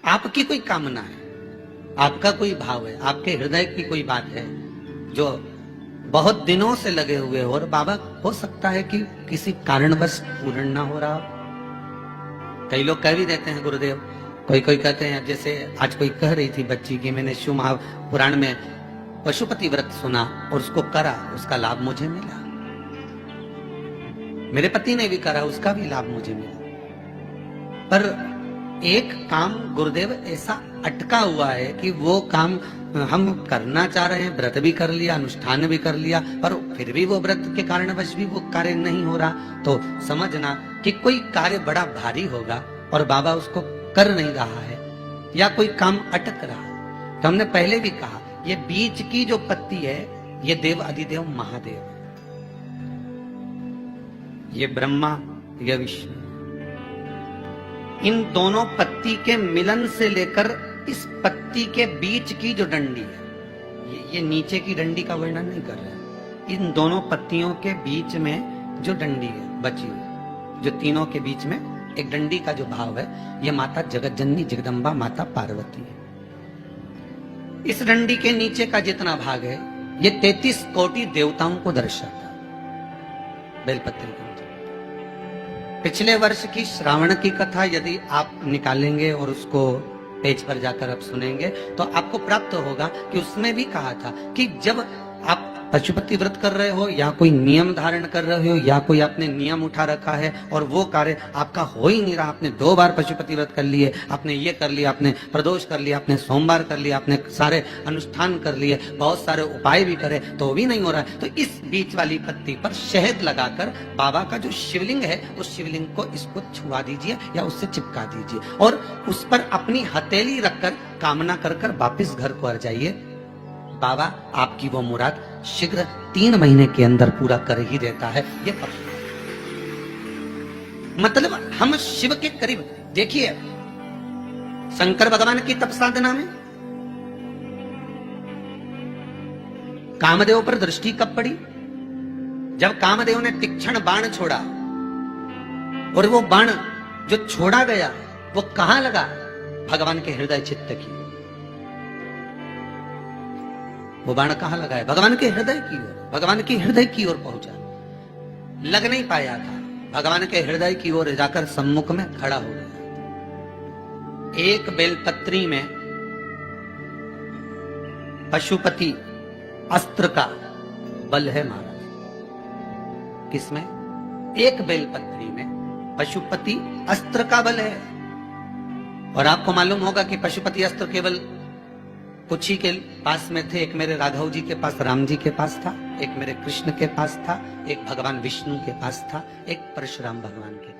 आपकी कोई कामना है, आपका कोई भाव है, आपके हृदय की कोई बात है जो बहुत दिनों से लगे हुए हो, और बाबा हो सकता है कि किसी कारणवश पूर्ण ना हो रहा। कई लोग कह भी देते हैं गुरुदेव, कोई कोई कहते हैं, जैसे आज कोई कह रही थी बच्ची की मैंने शिव महापुराण में पशुपति व्रत सुना और उसको करा, उसका लाभ मुझे मिला, मेरे पति ने भी करा, उसका भी लाभ मुझे मिला। पर एक काम गुरुदेव ऐसा अटका हुआ है कि वो काम हम करना चाह रहे हैं, व्रत भी कर लिया, अनुष्ठान भी कर लिया, पर फिर भी वो व्रत के कारणवश भी वो कार्य नहीं हो रहा। तो समझना कि कोई कार्य बड़ा भारी होगा और बाबा उसको कर नहीं रहा है, या कोई काम अटक रहा है। तो हमने पहले भी कहा, ये बीच की जो पत्ती है ये देव अधिदेव महादेव, ये ब्रह्मा, ये विष्णु, इन दोनों पत्ती के मिलन से लेकर इस पत्ती के बीच की जो डंडी है, ये नीचे की डंडी का वर्णन नहीं कर रहा है, इन दोनों पत्तियों के बीच में जो डंडी है बची हुई, जो तीनों के बीच में एक डंडी का जो भाव है, ये माता जगतजननी जगदम्बा माता पार्वती है। इस डंडी के नीचे का जितना भाग है ये 33 कोटि देवताओं को दर्शाता है। बेलपत्र के पिछले वर्ष की श्रावण की कथा यदि आप निकालेंगे और उसको पेज पर जाकर आप सुनेंगे तो आपको प्राप्त होगा कि उसमें भी कहा था कि जब आप पशुपति व्रत कर रहे हो या कोई नियम धारण कर रहे हो या कोई आपने नियम उठा रखा है और वो कार्य आपका हो ही नहीं रहा, आपने 2 बार पशुपति व्रत कर लिए, आपने ये कर लिया, आपने प्रदोष कर लिया, आपने सोमवार कर लिया, आपने सारे अनुष्ठान कर लिए, बहुत सारे उपाय भी करे, तो भी नहीं हो रहा है, तो इस बीच वाली पत्ती पर शहद लगाकर बाबा का जो शिवलिंग है उस शिवलिंग को इसको छुआ दीजिए या उससे चिपका दीजिए और उस पर अपनी हथेली रखकर कामना कर कर वापिस घर को आ जाइए। बाबा आपकी वो मुराद शीघ्र 3 महीने के अंदर पूरा कर ही देता है। ये मतलब हम शिव के करीब, देखिए शंकर भगवान की तप साधना में कामदेव पर दृष्टि कब पड़ी? जब कामदेव ने तीक्ष्ण बाण छोड़ा और वो बाण जो छोड़ा गया वो कहां लगा? भगवान के हृदय चित्त की। वो बाण कहां लगा है? भगवान के हृदय की ओर, भगवान के हृदय की ओर पहुंचा, लग नहीं पाया था, भगवान के हृदय की ओर जाकर सम्मुख में खड़ा हो गया। एक बेलपत्री में पशुपति अस्त्र का बल है महाराज। किसमें? एक बेलपत्री में पशुपति अस्त्र का बल है। और आपको मालूम होगा कि पशुपति अस्त्र केवल कुछ ही के पास में थे। एक मेरे राघव जी के पास, राम जी के पास था, एक मेरे कृष्ण के पास था, एक भगवान विष्णु के पास था, एक परशुराम भगवान के